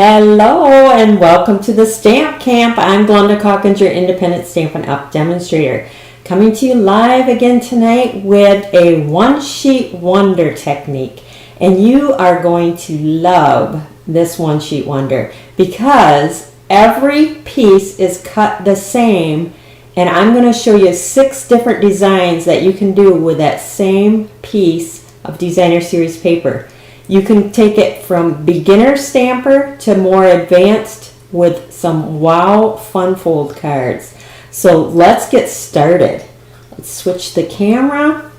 Hello and welcome to the Stamp Camp. I'm Glenda Calkins, your independent Stampin' Up! Demonstrator. Coming to you live again tonight with a one-sheet wonder technique. And you are going to love this one-sheet wonder because every piece is cut the same. And I'm going to show you 6 different designs that you can do with that same piece of designer series paper. You can take it from beginner stamper to more advanced with some wow fun fold cards. So let's get started. Let's switch the camera.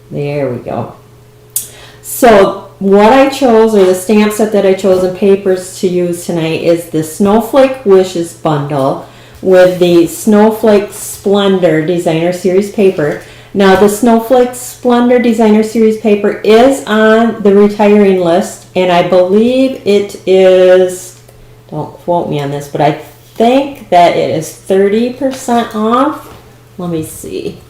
There we go. So what I chose, or the stamp set that I chose in papers to use tonight, is the Snowflake Wishes bundle with the Snowflake Splendor designer series paper. Now the Snowflake Splendor designer series paper is on the retiring list, and I believe it is, don't quote me on this, but I think that it is 30% off. Let me see.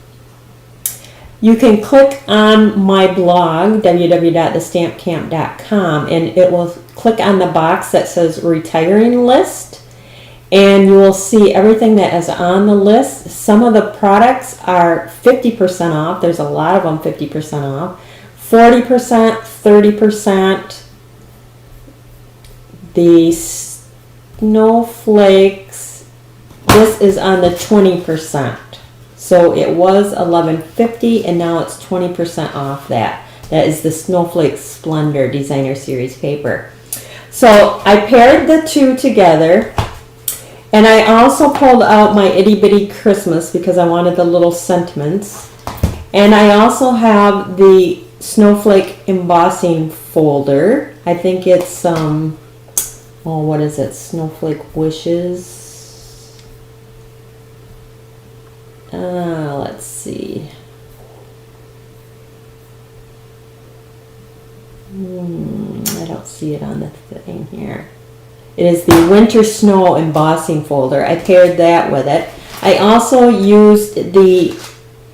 You can click on my blog, www.TheStampCamp.com, and it will click on the box that says retiring list. And you will see everything that is on the list. Some of the products are 50% off. There's a lot of them 50% off. 40%, 30%. The snowflakes, this is on the 20%. So it was $11.50 and now it's 20% off that. That is the Snowflake Splendor designer series paper. So I paired the two together. And I also pulled out my Itty Bitty Christmas because I wanted the little sentiments. And I also have the Snowflake embossing folder. I think it's, what is it? Snowflake Wishes. Let's see. I don't see it on the thing here. It is the Winter Snow embossing folder. I paired that with it. I also used the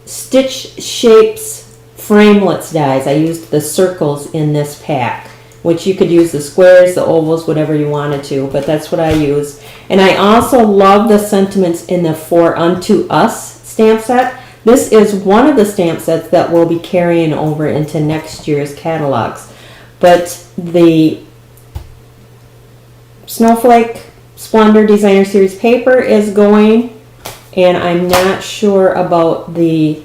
Stitch Shapes framelits dies. I used the circles in this pack, which you could use the squares, the ovals, whatever you wanted to, but that's what I use. And I also love the sentiments in the For Unto Us stamp set. This is one of the stamp sets that we'll be carrying over into next year's catalogs. But the Snowflake Splendor designer series paper is going, and I'm not sure about the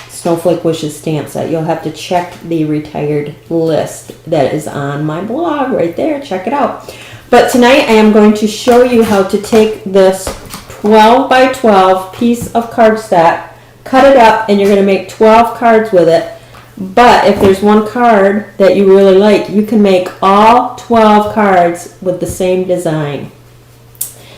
Snowflake Wishes stamp set. You'll have to check the retired list that is on my blog right there. Check it out. But tonight I am going to show you how to take this 12 by 12 piece of cardstock, cut it up, and you're going to make 12 cards with it. But if there's one card that you really like, you can make all 12 cards with the same design.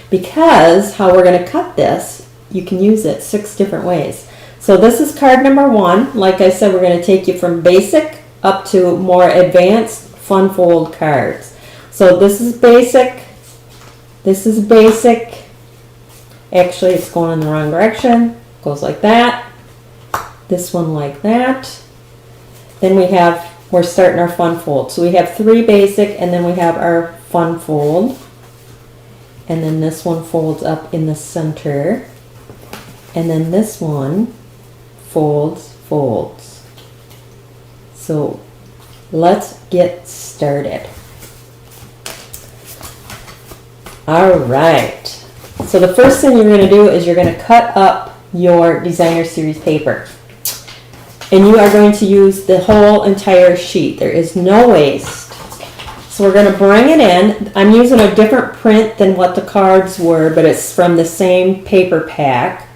Because how we're going to cut this, you can use it 6 different ways. So this is card number 1. Like I said, we're going to take you from basic up to more advanced fun fold cards. So this is basic. This is basic. Actually, it's going in the wrong direction. Goes like that. This one like that. Then we're starting our fun fold. So we have 3 basic, and then we have our fun fold. And then this one folds up in the center. And then this one folds. So let's get started. All right. So the first thing you're going to do is you're going to cut up your designer series paper. And you are going to use the whole entire sheet. There is no waste. So we're going to bring it in. I'm using a different print than what the cards were, but it's from the same paper pack.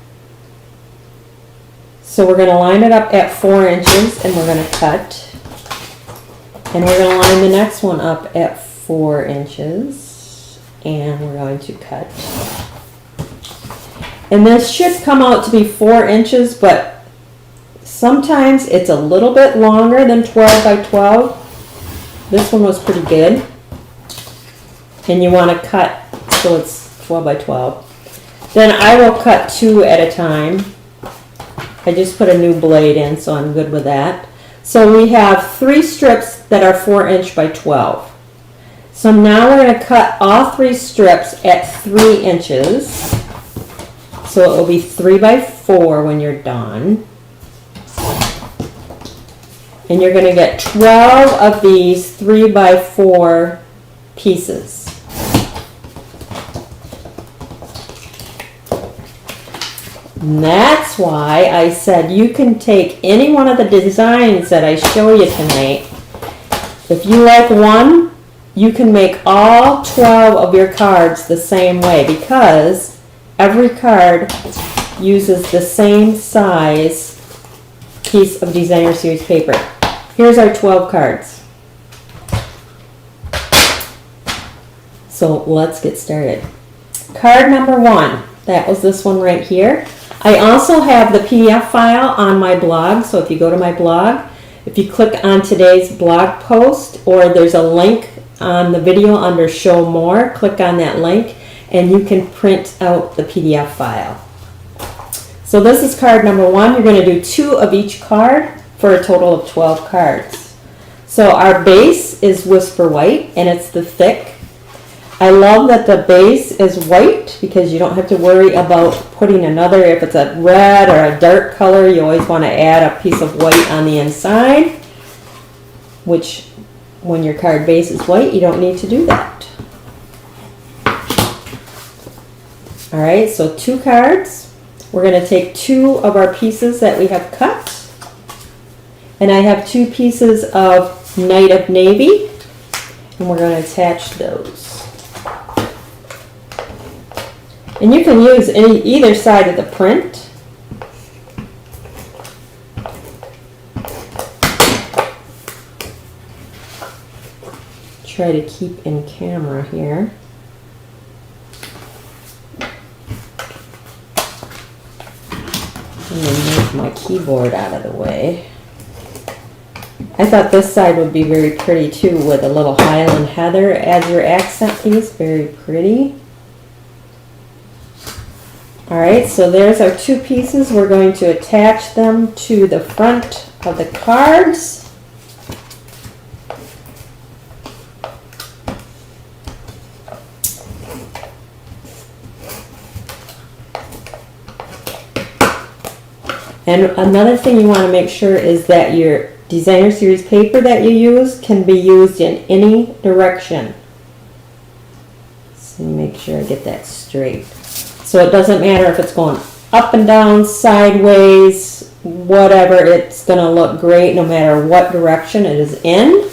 So we're going to line it up at 4 inches and we're going to cut. And we're going to line the next one up at 4 inches and we're going to cut. And this should come out to be 4 inches, but sometimes it's a little bit longer than 12 by 12. This one was pretty good. And you want to cut so it's 12 by 12. Then I will cut 2 at a time. I just put a new blade in, so I'm good with that. So we have 3 strips that are 4" by 12. So now we're going to cut all 3 strips at 3 inches. So it will be 3 by 4 when you're done. And you're going to get 12 of these 3 by 4 pieces. And that's why I said you can take any one of the designs that I show you tonight. If you like one, you can make all 12 of your cards the same way, because every card uses the same size piece of designer series paper. Here's our 12 cards. So let's get started. Card number 1, that was this one right here. I also have the PDF file on my blog, so if you go to my blog, if you click on today's blog post, or there's a link on the video under Show More, click on that link and you can print out the PDF file. So this is card number 1. You're going to do 2 of each card for a total of 12 cards. So our base is Whisper White, and it's the thick. I love that the base is white because you don't have to worry about putting another, if it's a red or a dark color, you always want to add a piece of white on the inside, which when your card base is white, you don't need to do that. Alright, so 2 cards. We're going to take 2 of our pieces that we have cut. And I have 2 pieces of Night of Navy, and we're going to attach those. And you can use either side of the print. Try to keep in camera here. I'm going to move my keyboard out of the way. I thought this side would be very pretty too, with a little Highland Heather as your accent piece. Very pretty. Alright, so there's our 2 pieces. We're going to attach them to the front of the cards. And another thing you want to make sure is that your designer series paper that you use can be used in any direction. So make sure I get that straight. So it doesn't matter if it's going up and down, sideways, whatever, it's going to look great no matter what direction it is in.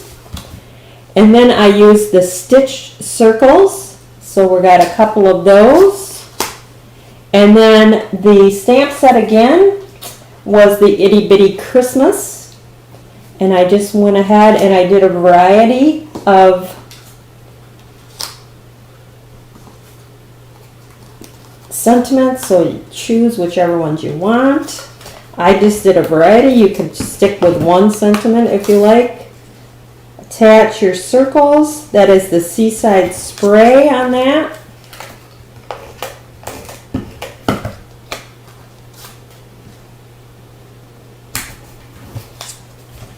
And then I use the stitch circles. So we got a couple of those. And then the stamp set again was the Itty Bitty Christmas. And I just went ahead and I did a variety of sentiments, so you choose whichever ones you want. I just did a variety. You can stick with one sentiment if you like. Attach your circles. That is the Seaside Spray on that.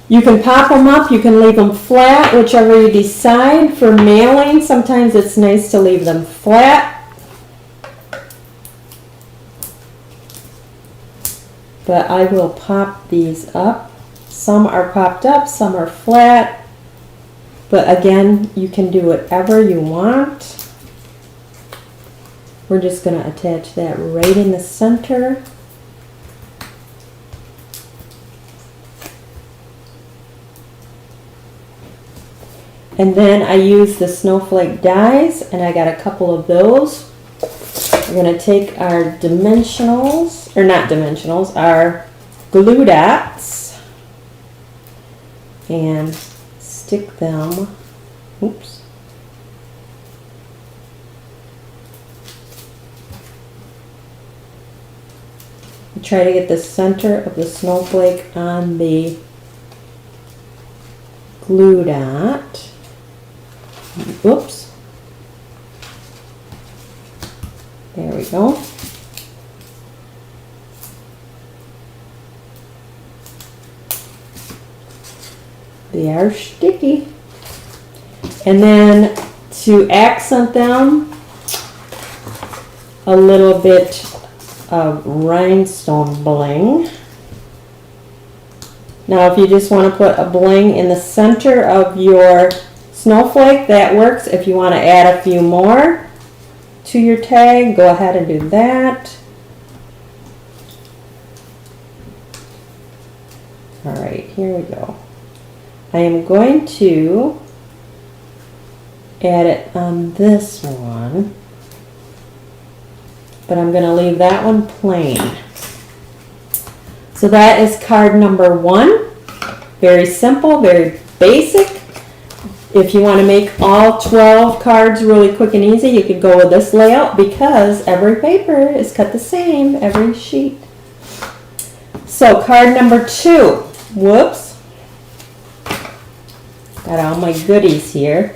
You can pop them up, you can leave them flat, whichever you decide. For mailing, sometimes it's nice to leave them flat. But I will pop these up. Some are popped up, some are flat. But again, you can do whatever you want. We're just going to attach that right in the center. And then I use the Snowflake dies, and I got a couple of those. We're going to take our dimensionals, or not dimensionals, our glue dots, and stick them, oops, try to get the center of the snowflake on the glue dot. Whoops. There we go. They are sticky. And then to accent them, a little bit of rhinestone bling. Now if you just want to put a bling in the center of your snowflake, that works. If you want to add a few more to your tag, go ahead and do that. All right, here we go. I am going to add it on this one, but I'm going to leave that one plain. So that is card number 1. Very simple, very basic. If you want to make all 12 cards really quick and easy, you could go with this layout because every paper is cut the same, every sheet. So card number 2. Whoops. Got all my goodies here.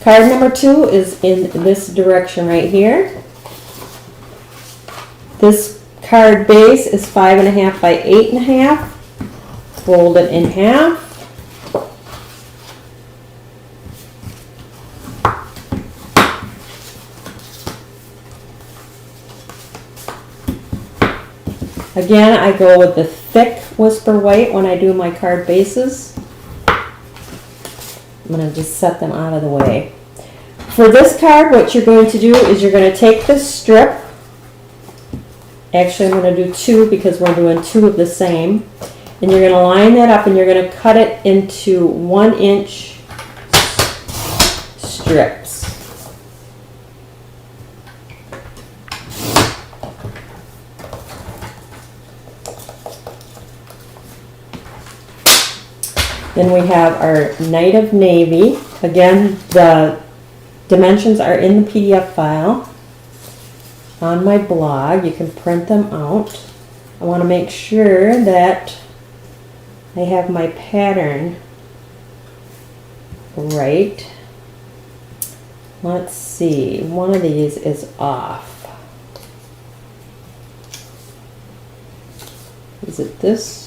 Card number 2 is in this direction right here. This card base is 5.5 by 8.5. Fold it in half. Again, I go with the thick Whisper White when I do my card bases. I'm going to just set them out of the way. For this card, what you're going to do is you're going to take this strip. Actually, I'm going to do 2 because we're doing 2 of the same. And you're going to line that up and you're going to cut it into 1-inch strips. Then we have our Night of Navy. Again, the dimensions are in the PDF file on my blog. You can print them out. I want to make sure that I have my pattern right. Let's see. One of these is off. Is it this?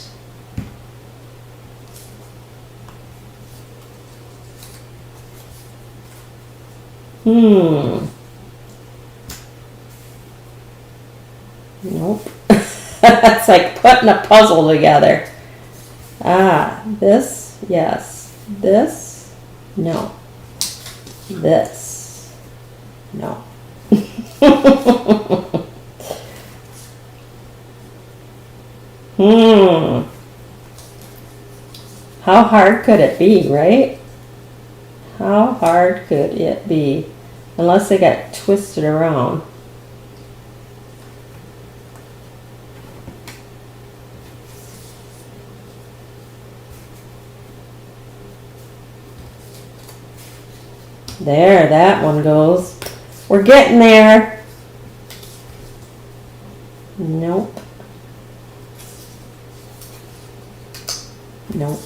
Nope. It's like putting a puzzle together. Ah, this, yes. This, no. This, no. How hard could it be, right? How hard could it be? Unless they got twisted around. There, that one goes. We're getting there. Nope. Nope.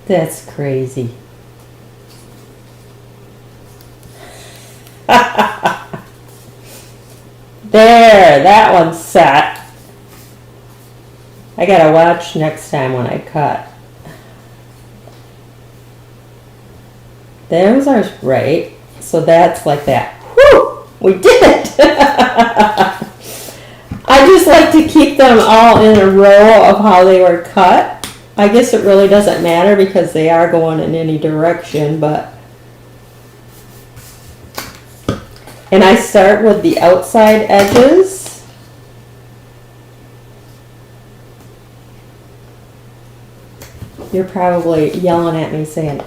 That's crazy. There, that one's set. I gotta watch next time when I cut. Those are right. So that's like that. Whew! We did it! I just like to keep them all in a row of how they were cut. I guess it really doesn't matter because they are going in any direction, but... And I start with the outside edges. You're probably yelling at me saying,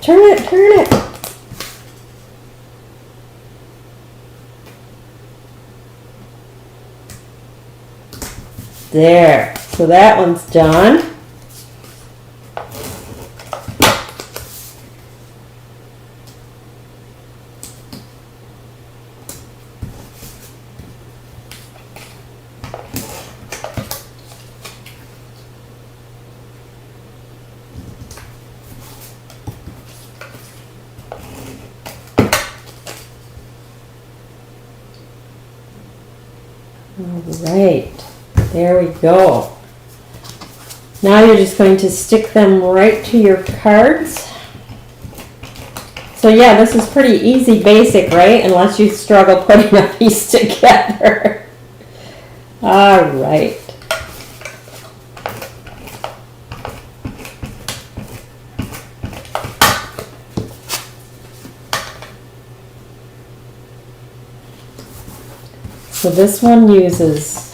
turn it, turn it. There. So that one's done. All right. There we go. Now you're just going to stick them right to your cards. So yeah, this is pretty easy, basic, right? Unless you struggle putting a piece together. All right. So this one uses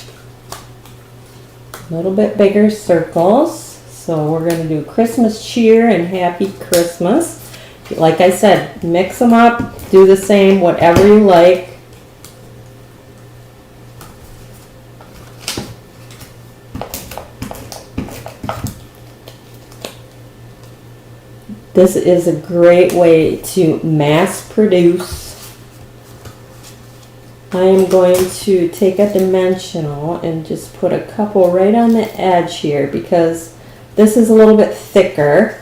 a little bit bigger circles. So we're going to do Christmas cheer and happy Christmas. Like I said, mix them up, do the same, whatever you like. This is a great way to mass produce. I am going to take a dimensional and just put a couple right on the edge here because this is a little bit thicker.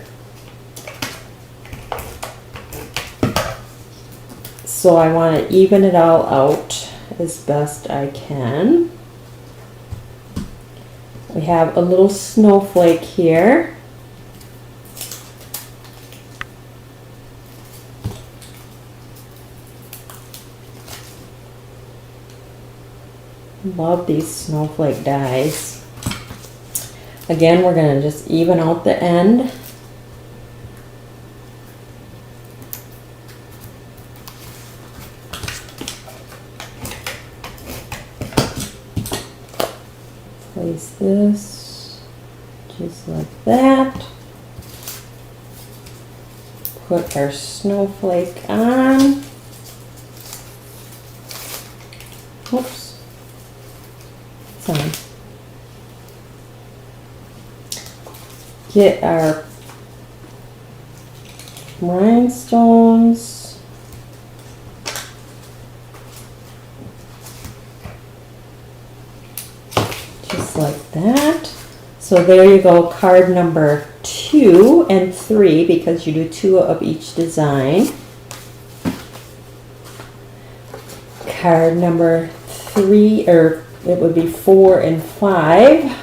So I want to even it all out as best I can. We have a little snowflake here. Love these snowflake dies. Again, we're going to just even out the end. Place this just like that. Put our snowflake on. Oops. It's on. Get our rhinestones. Just like that. So there you go, card number 2 and 3, because you do 2 of each design. Card number 3, or it would be 4 and 5.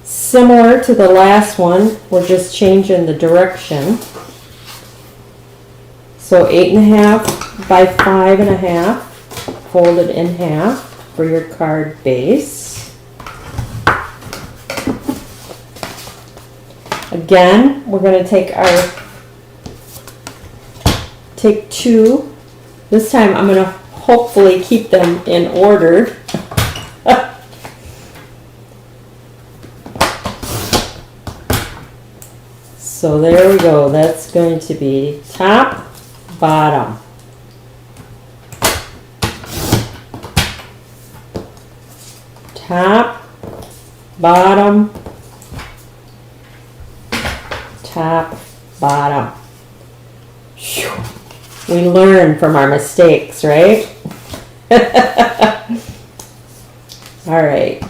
Similar to the last one, we're just changing the direction. So 8.5 by 5.5, folded in half for your card base. Again, we're going to take 2. This time I'm going to hopefully keep them in order. So there we go. That's going to be top, bottom. Top, bottom, top, bottom. We learn from our mistakes, right? All right.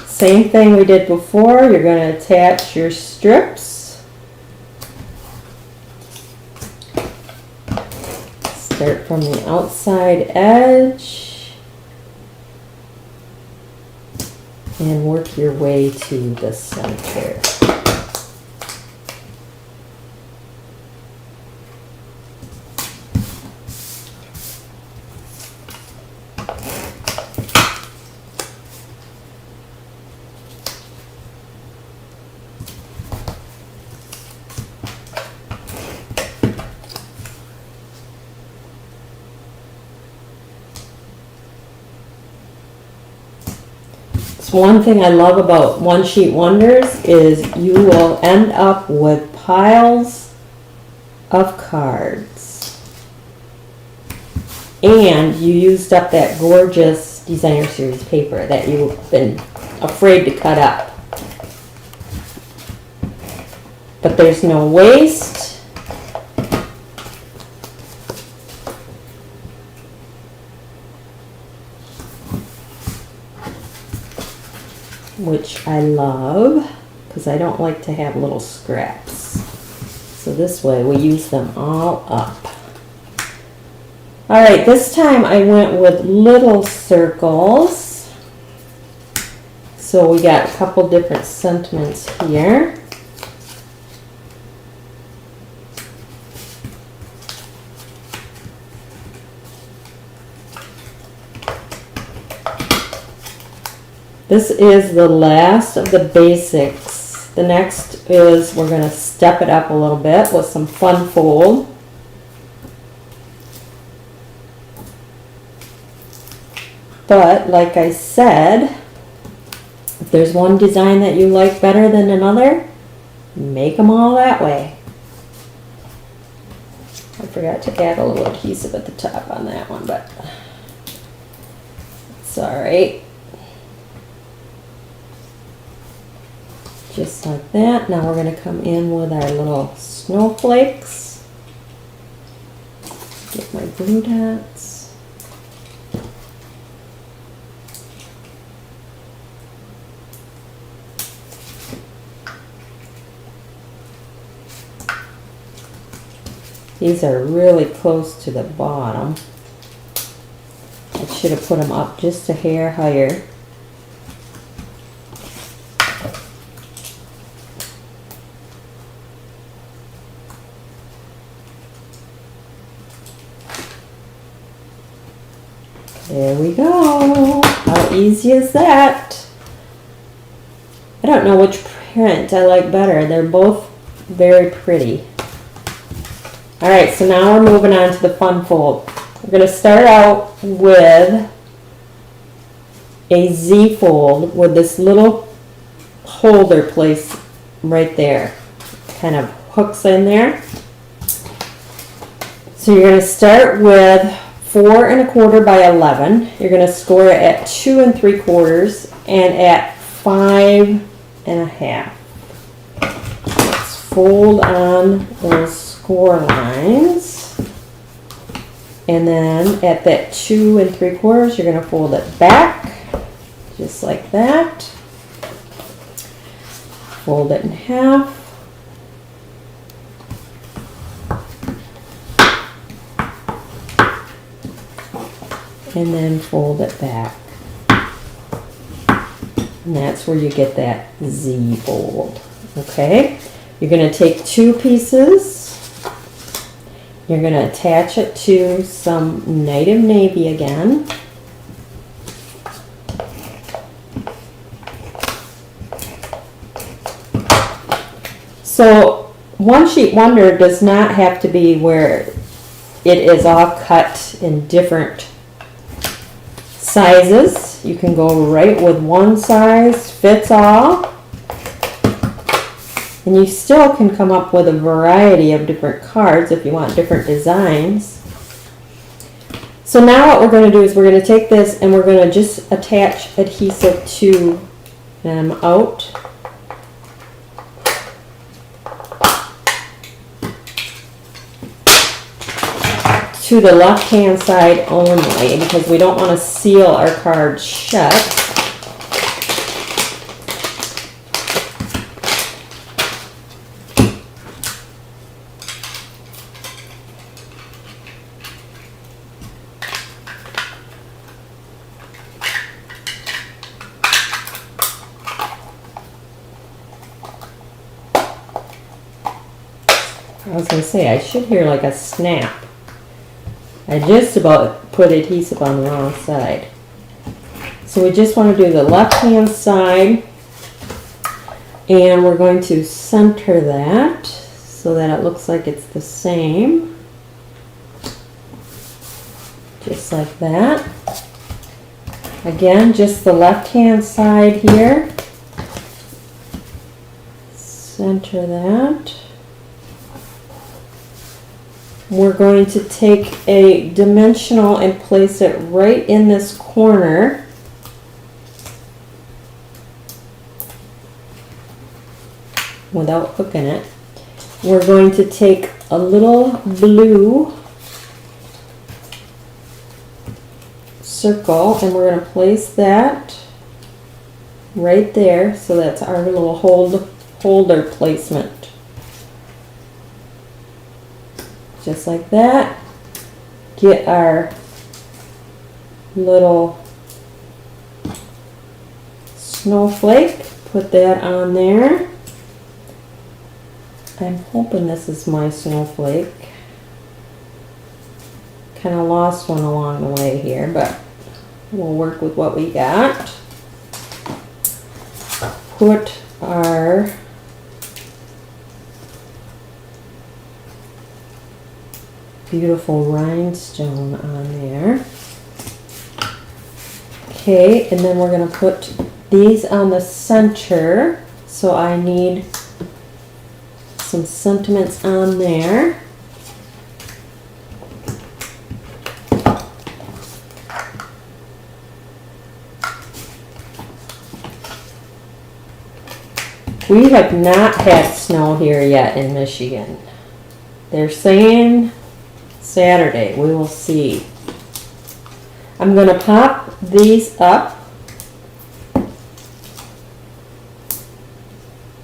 Same thing we did before. You're going to attach your strips. Start from the outside edge and work your way to the center. One thing I love about One Sheet Wonders is you will end up with piles of cards. And you used up that gorgeous designer series paper that you've been afraid to cut up. But there's no waste. Which I love because I don't like to have little scraps. So this way we use them all up. All right, this time I went with little circles. So we got a couple different sentiments here. This is the last of the basics. The next is we're going to step it up a little bit with some fun fold. But like I said, if there's one design that you like better than another, make them all that way. I forgot to add a little adhesive at the top on that one, but it's all right. Just like that. Now we're going to come in with our little snowflakes. Get my glue dots. These are really close to the bottom. I should have put them up just a hair higher. There we go. How easy is that? I don't know which print I like better. They're both very pretty. Alright, so now we're moving on to the fun fold. We're going to start out with a Z fold with this little holder place right there. Kind of hooks in there. So you're going to start with 4 1/4 by 11. You're going to score it at 2 3/4 and at 5 1/2. Let's fold on those score lines. And then at that 2 3/4, you're going to fold it back, just like that. Fold it in half. And then fold it back. And that's where you get that Z fold. Okay? You're going to take 2 pieces. You're going to attach it to some native navy again. So One Sheet Wonder does not have to be where it is all cut in different sizes. You can go right with one size fits all, and you still can come up with a variety of different cards if you want different designs. So now what we're going to do is we're going to take this and we're going to just attach adhesive to them out. To the left hand side only, because we don't want to seal our card shut. I was going to say, I should hear like a snap. I just about put adhesive on the wrong side. So we just want to do the left hand side, and we're going to center that so that it looks like it's the same. Just like that. Again, just the left hand side here. Center that. We're going to take a dimensional and place it right in this corner. Without hooking it. We're going to take a little blue circle and we're going to place that right there. So that's our little holder placement. Just like that. Get our little Snowflake. Put that on there. I'm hoping this is my snowflake. Kind of lost one along the way here, but we'll work with what we got. Put our beautiful rhinestone on there. Okay, and then we're going to put these on the center. So I need some sentiments on there. We have not had snow here yet in Michigan. They're saying Saturday. We will see. I'm going to pop these up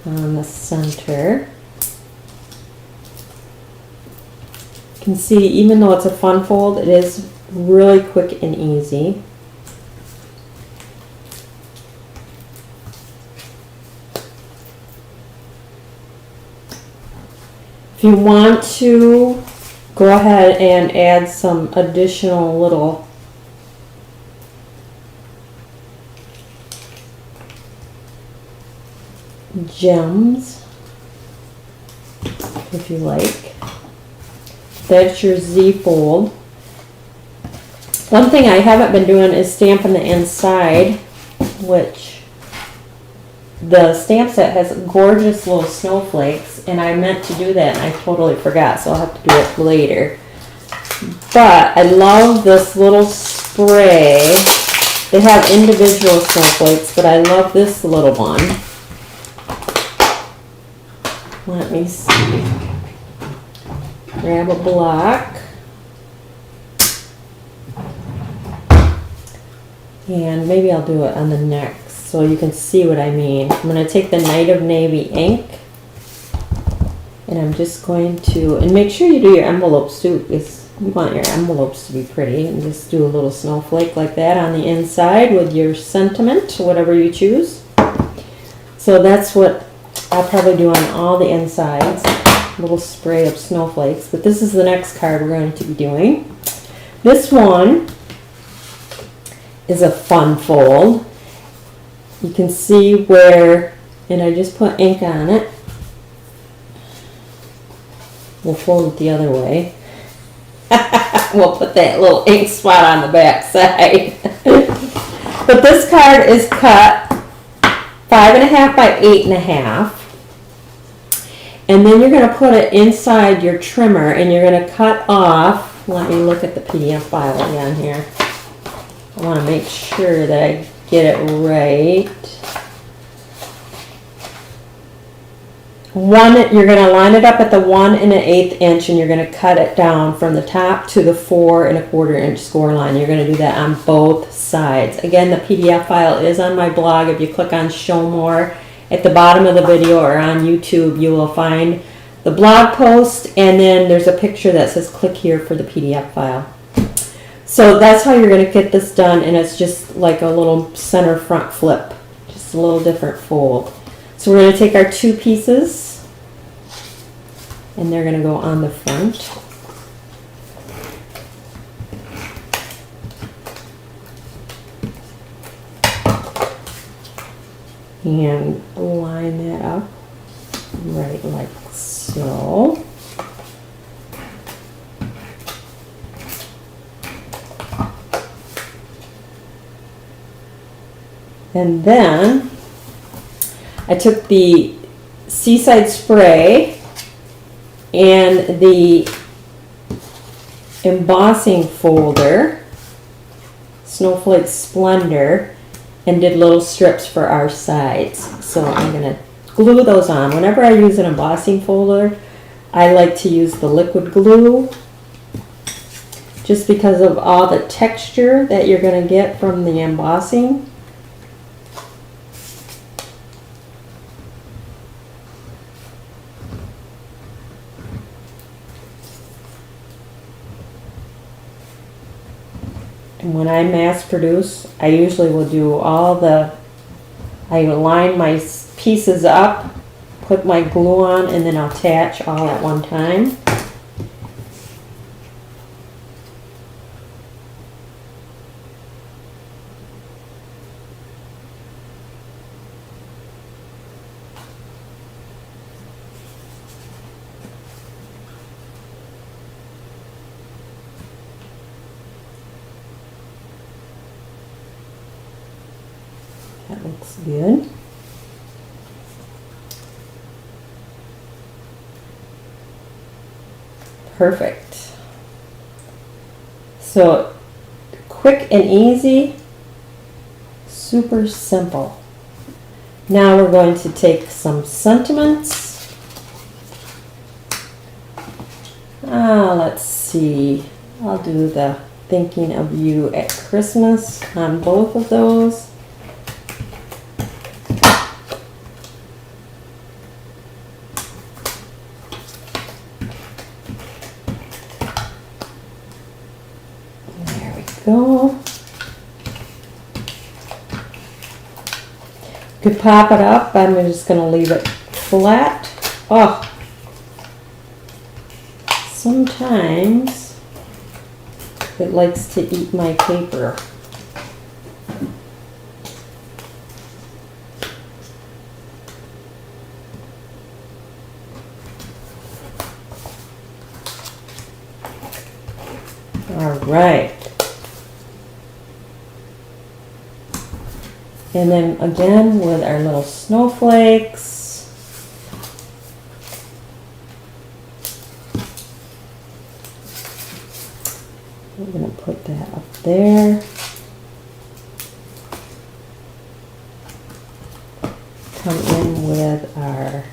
on the center. You can see, even though it's a fun fold, it is really quick and easy. If you want to, go ahead and add some additional little gems, if you like. That's your Z fold. One thing I haven't been doing is stamping the inside, which the stamp set has gorgeous little snowflakes, and I meant to do that and I totally forgot, so I'll have to do it later. But I love this little spray. They have individual snowflakes, but I love this little one. Let me see. Grab a block. And maybe I'll do it on the next so you can see what I mean. I'm going to take the Night of Navy ink, and I'm just going to, and make sure you do your envelopes too, because you want your envelopes to be pretty, and just do a little snowflake like that on the inside with your sentiment, whatever you choose. So that's what I'll probably do on all the insides, a little spray of snowflakes. But this is the next card we're going to be doing. This one is a fun fold. You can see where, and I just put ink on it. We'll fold it the other way. We'll put that little ink spot on the back side. But this card is cut 5.5 by 8.5. And then you're going to put it inside your trimmer, and you're going to cut off. Let me look at the PDF file again here. I want to make sure that I get it right. You're going to line it up at the 1 1/8 inch, and you're going to cut it down from the top to the 4 1/4 inch score line. You're going to do that on both sides. Again, the PDF file is on my blog. If you click on Show More at the bottom of the video or on YouTube, you will find the blog post, and then there's a picture that says click here for the PDF file. So that's how you're going to get this done, and it's just like a little center front flip, just a little different fold. So we're going to take our two pieces, and they're going to go on the front. And line that up right like so. And then I took the Seaside Spray and the embossing folder, Snowflake Splendor, and did little strips for our sides. So I'm going to glue those on. Whenever I use an embossing folder, I like to use the liquid glue, just because of all the texture that you're going to get from the embossing. And when I mass produce, I usually will do all the I line my pieces up, put my glue on, and then I'll attach all at one time. That looks good. Perfect. So quick and easy, super simple. Now we're going to take some sentiments. Let's see. I'll do the thinking of you at Christmas on both of those. Go. Could pop it up. I'm just going to leave it flat. Oh, sometimes it likes to eat my paper. All right. And then again with our little snowflakes. We're going to put that up there. Come in with our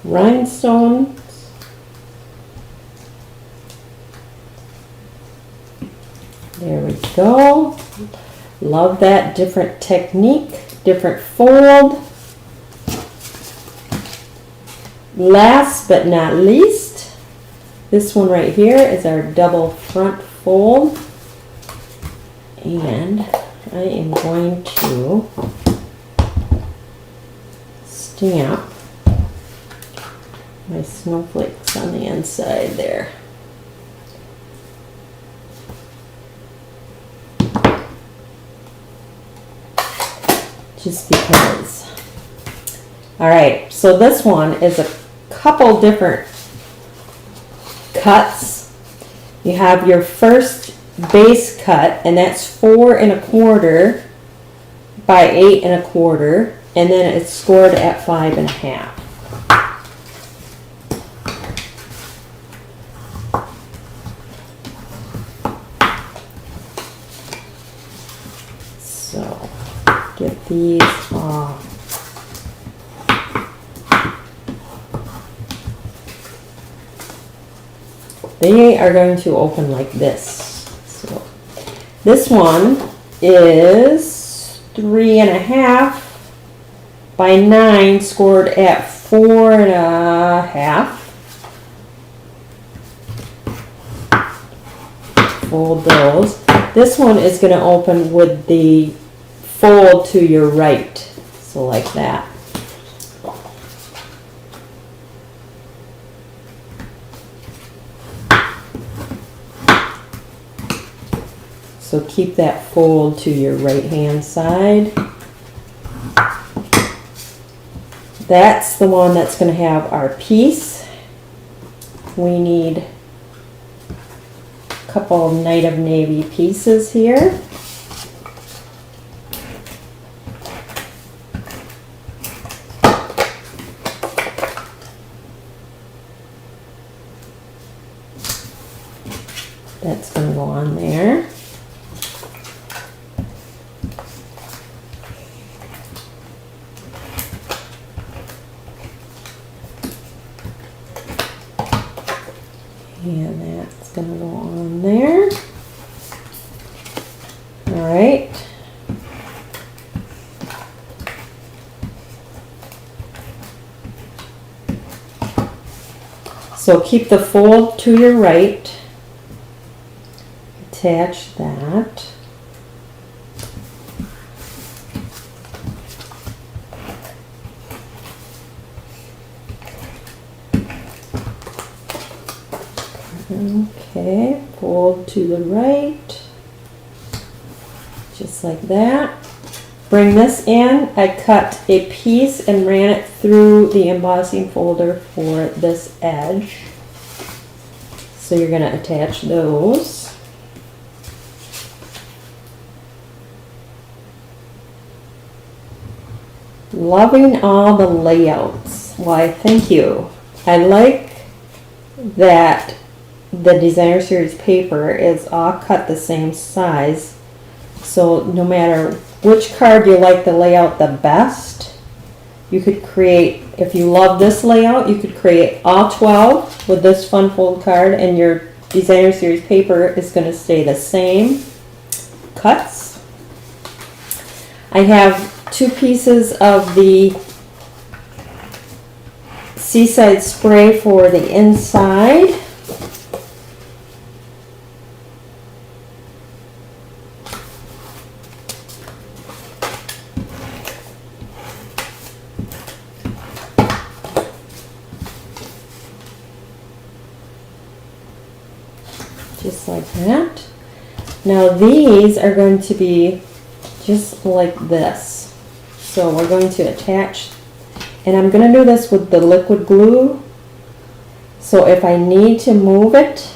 rhinestones. There we go. Love that different technique, different fold. Last but not least, this one right here is our double front fold. And I am going to stamp my snowflakes on the inside there. Just because. All right, so this one is a couple different cuts. You have your first base cut, and that's 4 1/4 by 8 1/4, and then it's scored at 5 1/2. So get these off. They are going to open like this. So this one is 3 1/2 by 9, scored at 4 1/2. Fold those. This one is going to open with the fold to your right, so like that. So keep that fold to your right hand side. That's the one that's going to have our piece. We need a couple of Night of Navy pieces here. That's going to go on there. And that's going to go on there. All right. So keep the fold to your right. Attach that. Okay, fold to the right, just like that. Bring this in. I cut a piece and ran it through the embossing folder for this edge. So you're going to attach those. Loving all the layouts. Why, thank you. I like that the Designer Series paper is all cut the same size. So no matter which card you like the layout the best, you could create, if you love this layout, you could create all 12 with this fun fold card, and your Designer Series paper is going to stay the same cuts. I have 2 pieces of the Seaside spray for the inside. Just like that. Now these are going to be just like this. So we're going to attach, and I'm going to do this with the liquid glue. So if I need to move it,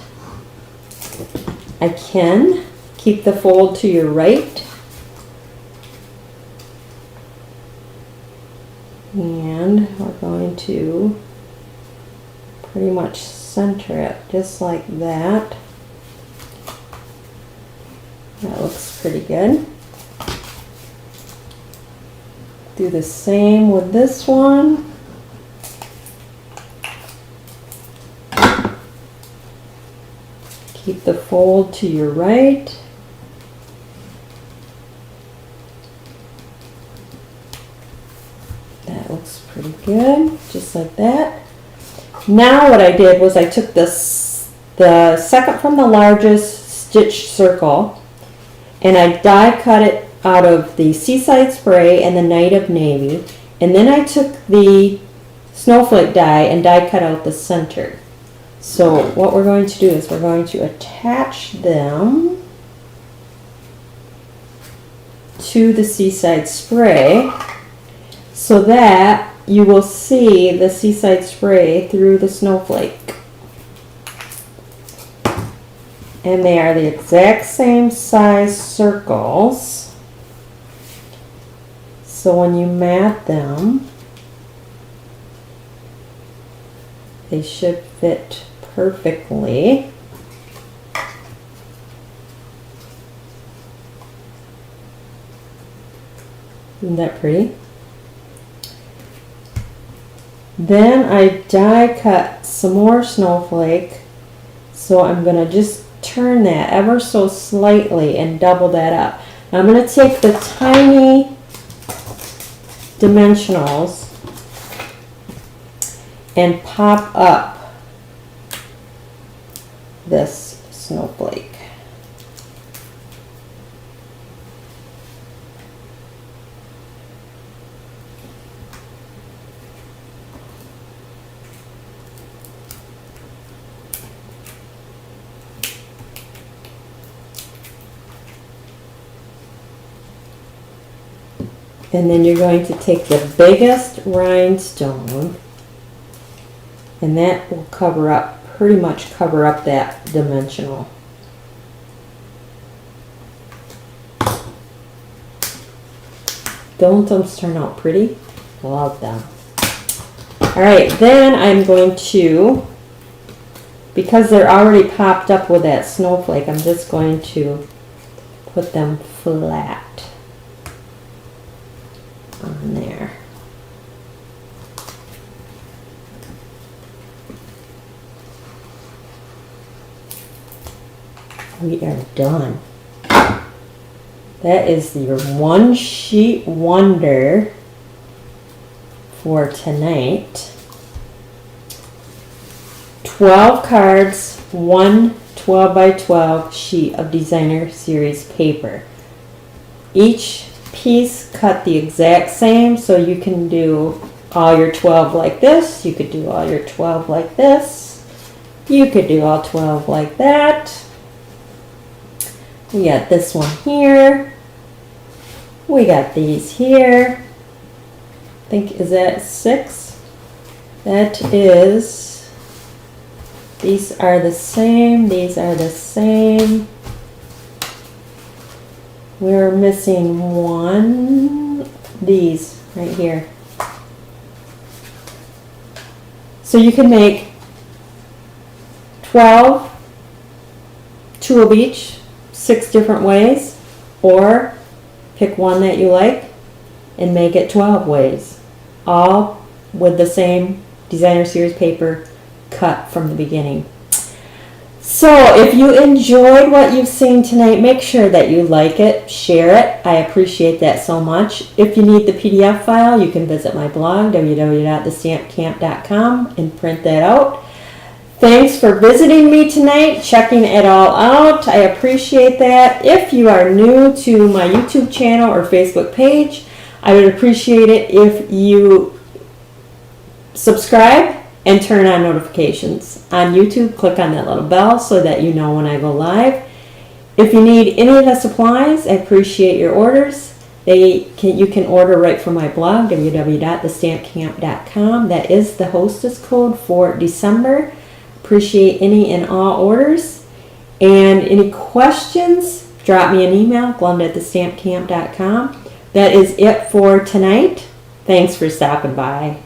I can. Keep the fold to your right. And we're going to pretty much center it just like that. That looks pretty good. Do the same with this one. Keep the fold to your right. That looks pretty good, just like that. Now what I did was I took the second from the largest stitched circle, and I die cut it out of the Seaside Spray and the Night of Navy, and then I took the Snowflake die and die cut out the center. So what we're going to do is we're going to attach them to the Seaside Spray so that you will see the Seaside Spray through the Snowflake. And they are the exact same size circles. So when you mat them, they should fit perfectly. Isn't that pretty? Then I die cut some more Snowflake. So I'm going to just turn that ever so slightly and double that up. Now I'm going to take the tiny dimensionals and pop up this snowflake. And then you're going to take the biggest rhinestone, and that will cover up, pretty much cover up that dimensional. Don't those turn out pretty? Love them. Alright, then I'm going to, because they're already popped up with that snowflake, I'm just going to put them flat on there. We are done. That is your one sheet wonder for tonight. 12 cards, one 12 by 12 sheet of Designer Series paper. Each piece cut the exact same, so you can do all your 12 like this, you could do all your 12 like this, You could do all 12 like that. We got this one here. We got these here. I think, is that 6? That is, these are the same, these are the same. We're missing one, these right here. So you can make 12, 2 of each, 6 different ways, or pick one that you like and make it 12 ways, all with the same designer series paper cut from the beginning. So if you enjoyed what you've seen tonight, make sure that you like it, share it. I appreciate that so much. If you need the PDF file, you can visit my blog, www.TheStampCamp.com, and print that out. Thanks for visiting me tonight, checking it all out. I appreciate that. If you are new to my YouTube channel or Facebook page, I would appreciate it if you subscribe and turn on notifications. On YouTube, click on that little bell so that you know when I go live. If you need any of the supplies, I appreciate your orders. You can order right from my blog, www.TheStampCamp.com. That is the hostess code for December. Appreciate any and all orders. And any questions, drop me an email, glenda@TheStampCamp.com. That is it for tonight. Thanks for stopping by.